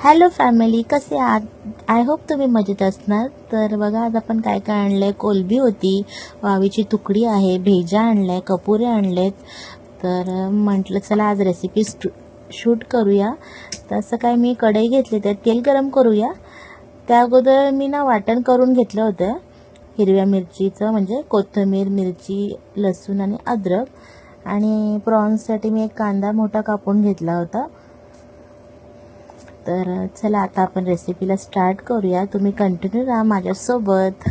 Hello family, कसे आहात? I hope तुम्ही मजेत असणार. तर बघा, आज आपण काय काय आणलं आहे. कोलबी होती, वावीची तुकडी आहे, भेजा आणल्या आहे, कपुरे आणलेत. तर म्हटलं चला आज रेसिपी शूट करूया. तसं काय मी कढई घेतली, त्यात तेल गरम करूया. त्या अगोदर मी वाटण करून घेतलं होतं हिरव्या मिरचीचं, म्हणजे कोथिंबीर, मिरची, लसूण आणि अद्रक. आणि प्रॉन्ससाठी मी एक कांदा मोठा कापून घेतला होता. तर चला आता आपण रेसिपीला स्टार्ट करूया. तुम्ही कंटिन्यू राहा माझ्यासोबत.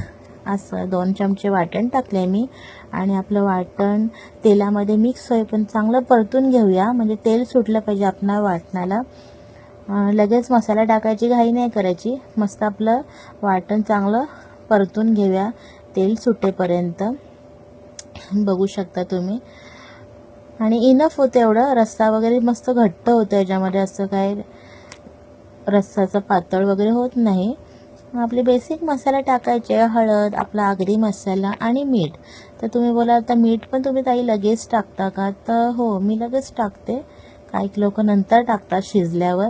असं 2 चमचे वाटण टाकले मी आणि आपलं वाटण तेलामध्ये मिक्स होईपर्यंत चांगलं परतून घेऊया. म्हणजे तेल सुटलं पाहिजे आपल्या वाटणाला. लगेच मसाला टाकायची घाई नाही करायची. मस्त आपलं वाटण चांगलं परतून घेऊया तेल सुटेपर्यंत. बघू शकता तुम्ही. आणि इनफ होतं एवढं. रस्सा वगैरे मस्त घट्ट होतं याच्यामध्ये, असं काय रस्साचं पातळ वगैरे होत नाही. आपले बेसिक मसाला टाकायचे, हळद, आपला आगरी मसाला आणि मीठ. तर तुम्ही बोला आता मीठ पण तुम्ही ताई लगेच टाकता का? तर हो, मी लगेच टाकते. काही लोक नंतर टाकतात शिजल्यावर,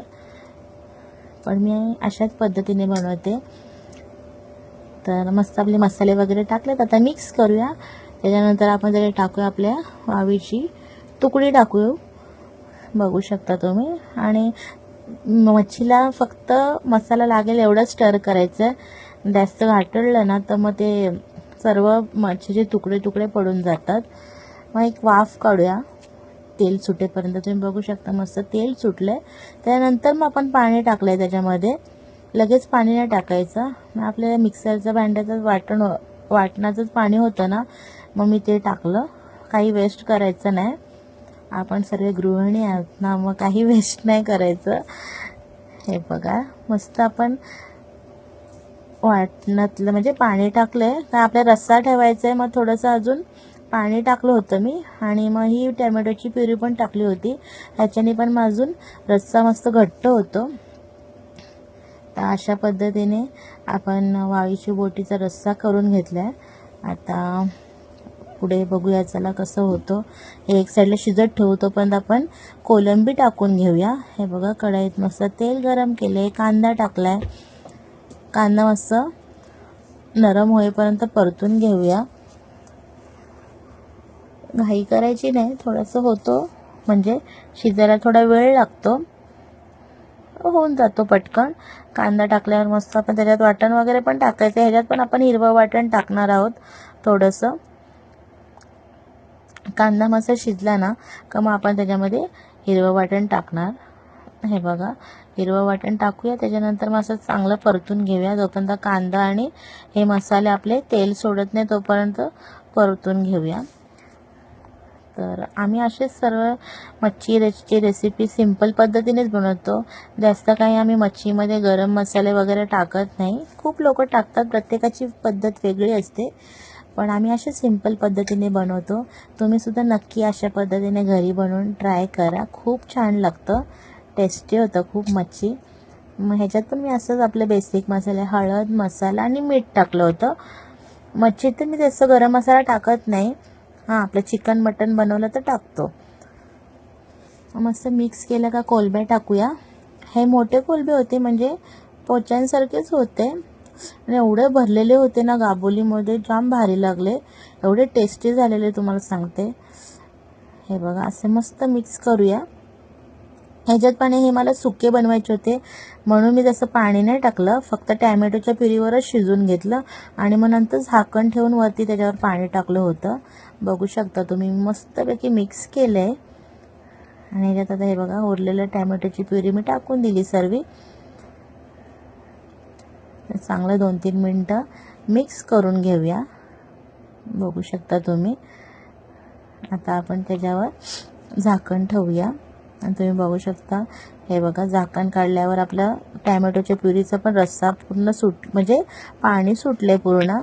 पण मी अशाच पद्धतीने बनवते. तर मस्त आपले मसाले वगैरे टाकलेत. आता मिक्स करूया. त्याच्यानंतर आपण जरा टाकूया आपल्या वावीची तुकडी टाकूया. बघू शकता तुम्ही. आणि मच्छीला फक्त मसाला लागेल एवढं स्टर करायचं. जास्त घाटळलं ना तर मग ते सर्व मच्छीचे तुकडे तुकडे पडून जातात. मग एक वाफ काढूया तेल सुटेपर्यंत. तुम्ही बघू शकता मस्त तेल सुटलं. त्यानंतर मग आपण पाणी टाकलं आहे त्याच्यामध्ये. लगेच पाणी नाही टाकायचं. मग आपल्या मिक्सरचं भांड्याचं वाटणाचंच पाणी होतं ना, मग मी ते टाकलं. काही वेस्ट करायचं नाही. आपण सर्व गृहिणी आहोत ना, मग काही वेस्ट नाही करायचं. हे बघा, मस्त आपण वाटणातलं म्हणजे पाणी टाकलं आहे. तर आपल्या रस्सा ठेवायचा आहे, मग थोडंसं अजून पाणी टाकलं होतं मी. आणि मग ही टॅमॅटोची प्युरी पण टाकली होती. ह्याच्याने पण मग अजून रस्सा मस्त घट्ट होतो. तर अशा पद्धतीने आपण वावीची बोटीचा रस्सा करून घेतला आहे. आता पुढे बघूया चला कसं होतं. हे एक साईडला शिजत ठेवतो, पण आपण कोलंबी टाकून घेऊया. हे बघा, कढईत मस्त तेल गरम केले, कांदा टाकलाय. कांदा मस्त नरम होईपर्यंत परतून घेऊया. घाई करायची नाही. थोडंसं होतो म्हणजे शिजायला थोडा वेळ लागतो, होऊन जातो पटकन. कांदा टाकल्यावर मस्त आपण त्याच्यात वाटण वगैरे पण टाकायचं. ह्याच्यात पण आपण हिरवं वाटण टाकणार आहोत थोडंसं. कांदा मस्त शिजला ना का मग आपण त्याच्यामध्ये हिरवं वाटण टाकणार. हे बघा, हिरवं वाटण टाकूया. त्याच्यानंतर मस्त चांगलं परतून घेऊया. जोपर्यंत कांदा आणि हे मसाले आपले तेल सोडत नाही तोपर्यंत परतून घेऊया. तर आम्ही असेच सर्व मच्छीची रेसिपी सिंपल पद्धतीनेच बनवतो. जास्त काही आम्ही मच्छीमध्ये गरम मसाले वगैरे टाकत नाही. खूप लोक टाकतात, प्रत्येकाची पद्धत वेगळी असते, पण आम्ही असे सिंपल पद्धतीने बनवतो. तुम्हीसुद्धा नक्की अशा पद्धतीने घरी बनवून ट्राय करा. खूप छान लागतं, टेस्टी होतं खूप मच्छी. मग ह्याच्यात पण मी असंच आपले बेसिक मसाले, हळद, मसाला आणि मीठ टाकलं होतं. मच्छीत तर मी जास्त गरम मसाला टाकत नाही. हां, आपलं चिकन मटन बनवलं तर टाकतो. मस्त मिक्स केलं का कोलंब्या टाकूया. हे मोठे कोलंबे होते, म्हणजे पोच्यांसारखेच होते आणि एवढे भरलेले होते ना गाबोलीमध्ये, जाम भारी लागले. एवढे टेस्टी झालेले तुम्हाला सांगते. हे बघा, असे मस्त मिक्स करूया. ह्याच्यात पाणी हे मला सुके बनवायचे होते, म्हणून मी जसं पाणी नाही टाकलं. फक्त टॅमॅटोच्या प्युरीवरच शिजून घेतलं आणि मग नंतर झाकण ठेवून वरती त्याच्यावर पाणी टाकलं होतं. बघू शकता तुम्ही. मस्तपैकी मिक्स केलं आहे. आणि ह्याच्यात आता हे बघा, उरलेलं टॅमॅटोची प्युरी मी टाकून दिली सर्व. चांगलं 2-3 मिनटं मिक्स करून घेऊया. बघू शकता तुम्ही. आता आपण त्याच्यावर झाकण ठेवूया. आणि तुम्ही बघू शकता, हे बघा, झाकण काढल्यावर आपलं टॅमॅटोच्या प्युरीचा पण रस्सा पूर्ण म्हणजे पाणी सुटले पूर्ण.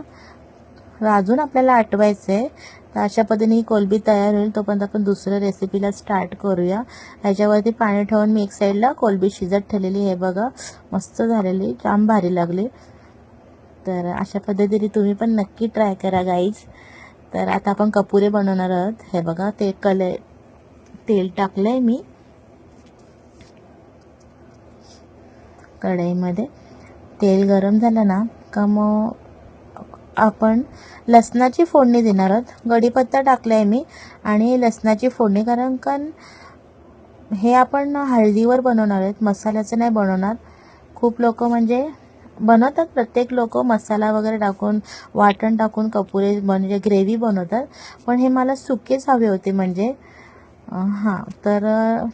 अजून आपल्याला आटवायचं आहे. तर अशा पद्धतीने ही कोलंबी तयार होईल. तोपर्यंत आपण दुसऱ्या रेसिपीला स्टार्ट करूया. ह्याच्यावरती पाणी ठेवून मी एक साईडला कोलंबी शिजत ठेवलेली. हे बघा, मस्त झालेली, जाम भारी लागली. तर अशा पद्धतीने तुम्ही पण नक्की ट्राय करा गाईज. तर आता आपण कपुरे बनवणार आहोत. हे बघा, तेल टाकलं आहे मी. कढईमध्ये तेल गरम झालं ना का मग आपण लसणाची फोडणी देणार आहोत. कढीपत्ता टाकला आहे मी आणि लसणाची फोडणी, कारण हे आपण हळदीवर बनवणार आहेत, मसाल्याचं नाही बनवणार. खूप लोक म्हणजे बनवतात, प्रत्येक लोक मसाला वगैरे टाकून वाटण टाकून कपुरे म्हणजे ग्रेव्ही बनवतात, पण हे मला सुकेच हवे होते म्हणजे तर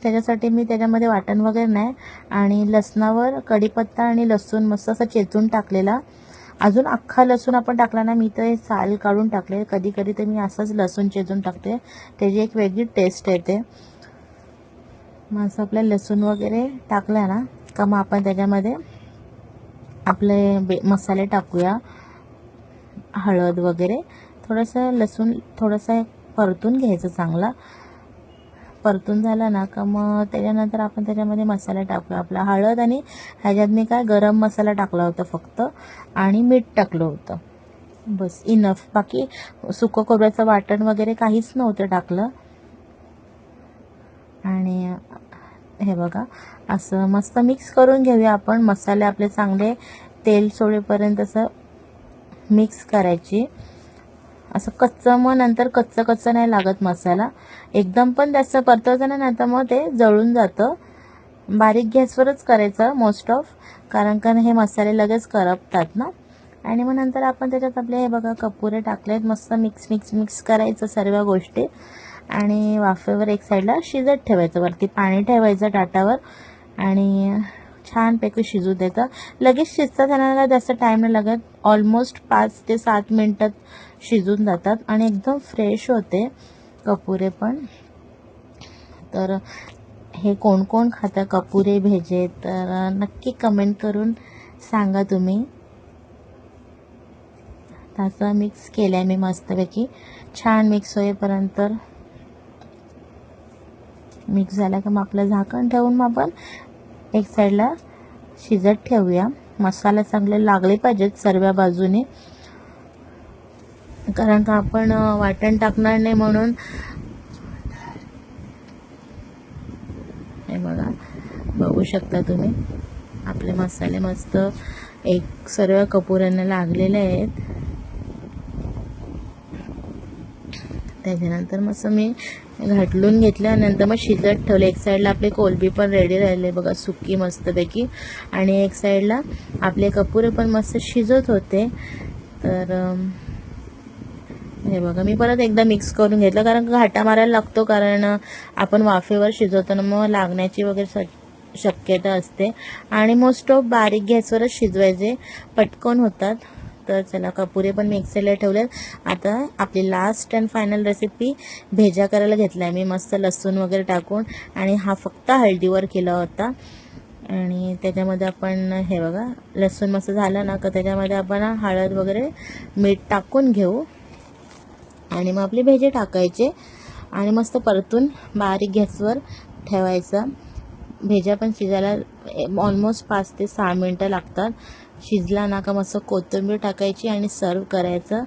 त्याच्यासाठी मी त्याच्यामध्ये वाटण वगैरे नाही. आणि लसणावर कढीपत्ता आणि लसूण मस्त असं चेचून टाकलेला. अजून अख्खा लसूण आपण टाकला ना, मी तर साल काढून टाकले. कधी कधी तर मी असंच लसूण चेचून टाकते, त्याची एक वेगळी टेस्ट येते. मग असं आपलं लसूण वगैरे टाकला ना का मग आपण त्याच्यामध्ये आपले मसाले टाकूया. हळद वगैरे थोडंसं, लसूण थोडंसं परतून घ्यायचं. चांगला परतून झाला ना का मग त्याच्यानंतर आपण त्याच्यामध्ये मसाला टाकूया आपला. हळद आणि ह्याच्यात मी काय गरम मसाला टाकला होता फक्त, आणि मीठ टाकलं होतं, बस इनफ. बाकी सुकं खोबऱ्याचं वाटण वगैरे काहीच नव्हतं टाकलं. आणि हे बघा असं मस्त मिक्स करून घेऊया आपण. मसाले आपले चांगले तेल सोडेपर्यंत असं मिक्स करायची. असं कच्चं, मग नंतर कच्चं नाही लागत मसाला. एकदम पण जास्त परतवतं ना, नंतर मग ते जळून जातं. बारीक गॅसवरच करायचं मोस्ट ऑफ, कारण हे मसाले लगेच करपतात ना. आणि मग नंतर आपण त्याच्यात आपले हे बघा कपुरे टाकलेत. मस्त मिक्स करायचं सर्व गोष्टी. आणि वाफेवर एक साईडला शिजत ठेवायचं. वरती पाणी ठेवायचं ताटावर आणि छानपैकी शिजू द्यायचं. लगेच शिजतं, त्यांना जास्त टाईम नाही लागत. ऑलमोस्ट 5 ते 7 मिनटात शिजून जातात आणि एकदम फ्रेश होते कपुरे पण. तर हे कोण कोण खातं कपुरे भेजे, तर नक्की कमेंट करून सांगा तुम्ही. तसं मिक्स केलं आहे मी मस्तपैकी. छान मिक्स होईपर्यंत, मिक्स झाला का मग आपलं झाकण ठेवून मग आपण एक साईडला शिजत ठेवूया. मसाला चांगले लागले पाहिजेत सर्व बाजूने, कारण का आपण वाटण टाकणार नाही म्हणून. हे बघा, बघू शकता तुम्ही आपले मसाले मस्त एक सर्व कपुऱ्यांना लागलेले आहेत. त्याच्यानंतर मस्त मी घाटलून घेतलं. नंतर मग शिजत ठेवलं. एक साईडला आपले कोलबी पण रेडी राहिले बघा, सुकी मस्तपैकी. आणि एक साईडला आपले कपुरे पण मस्त शिजत होते. तर हे बघा, मी परत एकदा मिक्स करून घेतलं, कारण घाटा मारायला लागतो, कारण आपण वाफेवर शिजवताना मग लागण्याची वगैरे शक्यता असते. आणि मोस्ट ऑफ बारीक गॅसवरच शिजवायचे, पटकन होतात. तर चला, कपुरे पण मिक्सरला ठेवले. आता आपली लास्ट अँड फायनल रेसिपी भेजा करायला घेतला आहे मी, मस्त लसूण वगैरे टाकून. आणि हा फक्त हळदीवर केला होता. आणि त्याच्यामध्ये आपण हे बघा, लसूण मस्त झालं ना का त्याच्यामध्ये आपण हळद वगैरे मीठ टाकून घेऊ. आणि मग आपले भेजे टाकायचे आणि मस्त परतून बारीक गॅसवर ठेवायचा. भेजा पण शिजायला ऑलमोस्ट 5 ते 6 मिनटं लागतात. शिजला ना का मस्त कोथिंबीर टाकायची आणि सर्व करायचं.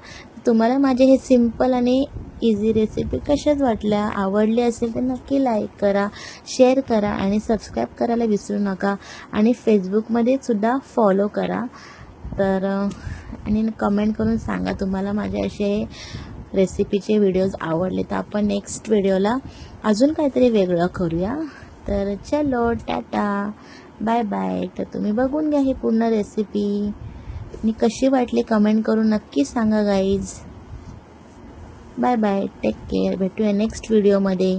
तुम्हाला माझे हे सिम्पल आणि इझी रेसिपी कशाच वाटल्या, आवडली असेल तर नक्की लाईक करा, शेअर करा आणि सबस्क्राईब करायला विसरू नका. आणि फेसबुकमध्ये सुद्धा फॉलो करा. तर आणि कमेंट करून सांगा तुम्हाला माझे असे रेसिपीचे व्हिडिओज आवडले. तर आपण नेक्स्ट व्हिडिओला अजून काहीतरी वेगळं करूया. तर चलो, टाटा, बाय बाय. तर तुम्ही बघून घ्या ही पूर्ण रेसिपी आणि कशी वाटली कमेंट करून नक्की सांगा guys. Bye bye, take care. भेटूया नेक्स्ट व्हिडिओमध्ये.